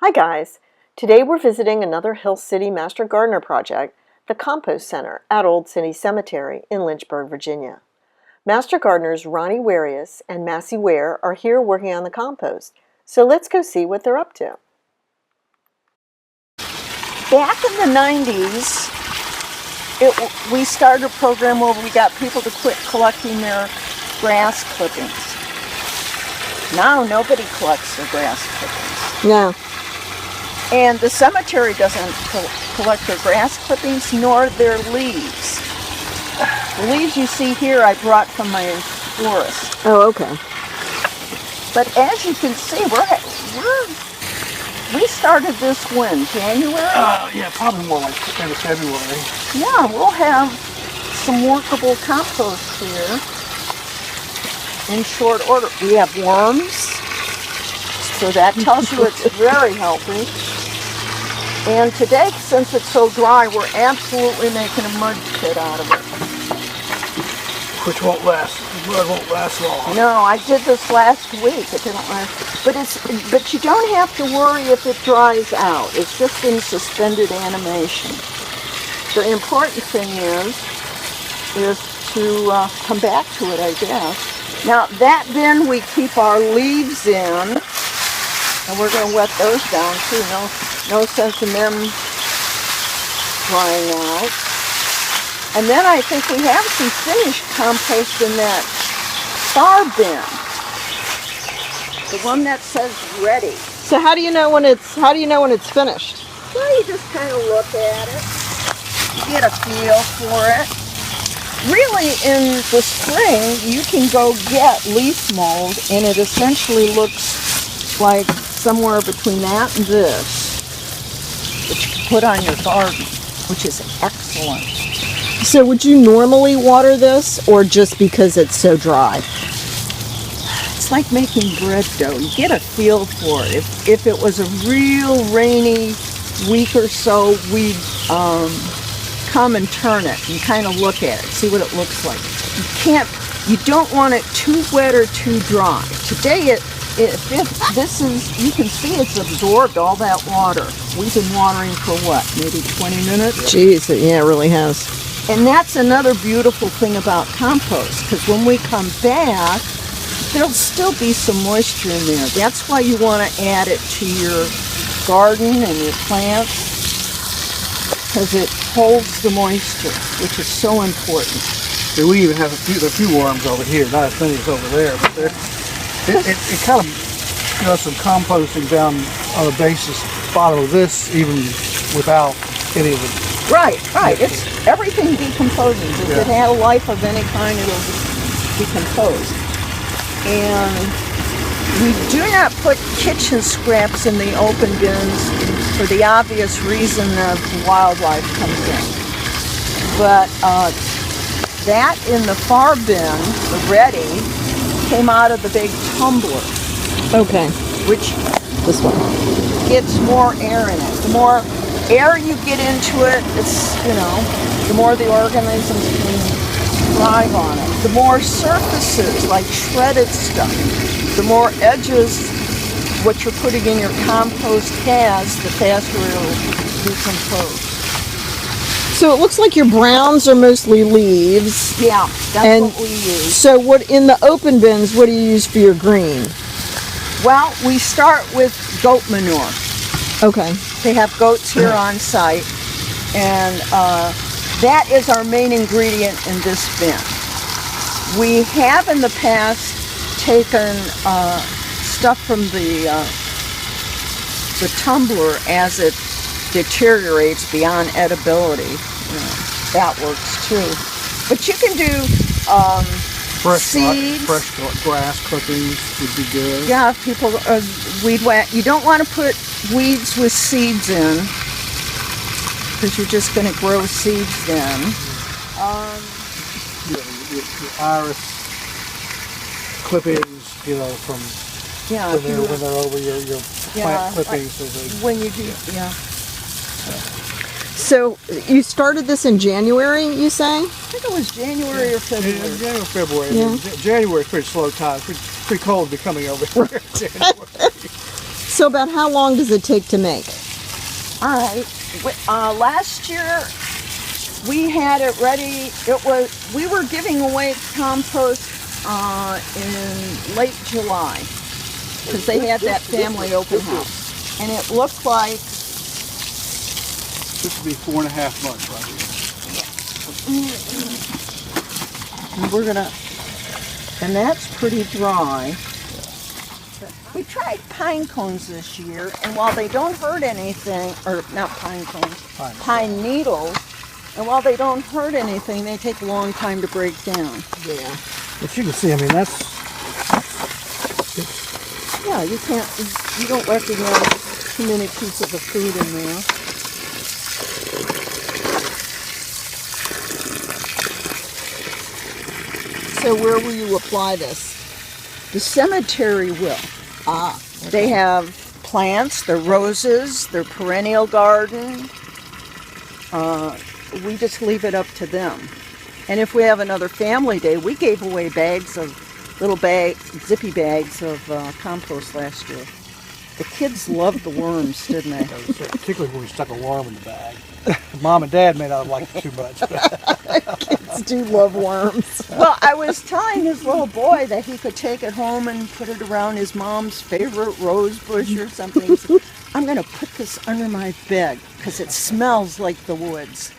Hi guys! Today we're visiting another Hill City Master Gardener project, the Compost Center at Old City Cemetery in Lynchburg, Virginia. Master gardeners Ronnie Warius and Massey Ware are here working on the compost, so let's go see what they're up to. Back in the 90s, we started a program where we got people to quit collecting their grass clippings. Now nobody collects their grass clippings. No. And the cemetery doesn't collect their grass clippings nor their leaves. The leaves you see here I brought from my forest. Oh, okay. But as you can see, we started this when? January? Yeah, probably more like end of February. Yeah, we'll have some workable compost here in short order. We have worms, so that tells you it's very healthy. And today, since it's so dry, we're absolutely making a mud pit out of it. Which won't last. The mud won't last long. No, I did this last week. It didn't last. But you don't have to worry if it dries out. It's just in suspended animation. The important thing is to come back to it, I guess. Now that bin we keep our leaves in, and we're going to wet those down too. No sense in them drying out. And then I think we have some finished compost in that far bin. The one that says ready. So how do you know when it's finished? Well, you just kind of look at it, get a feel for it. Really, in the spring, you can go get leaf mold, and it essentially looks like somewhere between that and this that you can put on your garden, which is excellent. So would you normally water this, or just because it's so dry? It's like making bread dough. You get a feel for it. If it was a real rainy week or so, we'd come and turn it and kind of look at it, see what it looks like. You don't want it too wet or too dry. Today you can see it's absorbed all that water. We've been watering for what, maybe 20 minutes? Jeez, yeah, it really has. And that's another beautiful thing about compost, because when we come back, there'll still be some moisture in there. That's why you want to add it to your garden and your plants, because it holds the moisture, which is so important. Yeah, we even have a few worms over here, not as many as over there, but it kind of does some composting down on the basis bottom of this, even without any of the... Right. It's everything decomposing. If it had a life of any kind, it'll decompose. And we do not put kitchen scraps in the open bins for the obvious reason of wildlife comes in. But that in the far bin, the ready, came out of the big tumbler. Okay. Which this one gets more air in it. The more air you get into it, it's, the more the organisms can thrive on it. The more surfaces, like shredded stuff, the more edges what you're putting in your compost has, the faster it'll decompose. So it looks like your browns are mostly leaves. Yeah, that's what we use. So what in the open bins, what do you use for your green? Well, we start with goat manure. Okay. They have goats here on site, and that is our main ingredient in this bin. We have in the past taken stuff from the tumbler as it deteriorates beyond edibility. That works too. But you can do seeds. Fresh grass clippings would be good. Yeah, people weed whack. You don't want to put weeds with seeds in, because you're just going to grow seeds then. Your iris clippings, from when they're over your plant clippings. When you do, So you started this in January, you say? I think it was January or February. Yeah, January or February. Yeah. January is pretty slow time. Pretty cold to be coming over here in January. So about how long does it take to make? All right. Last year we had it ready. We were giving away compost in late July because they had that family open house, and it looked like This would be 4.5 months right here. and that's pretty dry. We tried pine cones this year, and while they don't hurt anything, or not pine cones, pine needles, and while they don't hurt anything, they take a long time to break down. Yeah. But you can see, I mean, that's... Yeah, you don't recognize too many pieces of food in there. So where will you apply this? The cemetery will. Okay. They have plants, they're roses, they're perennial garden. We just leave it up to them. And if we have another family day, we gave away zippy bags of compost last year. The kids loved the worms, didn't they? Particularly when we stuck a worm in the bag. Mom and Dad may not have liked it too much. Kids do love worms. Well, I was telling this little boy that he could take it home and put it around his mom's favorite rose bush or something. He said, I'm going to put this under my bed because it smells like the woods.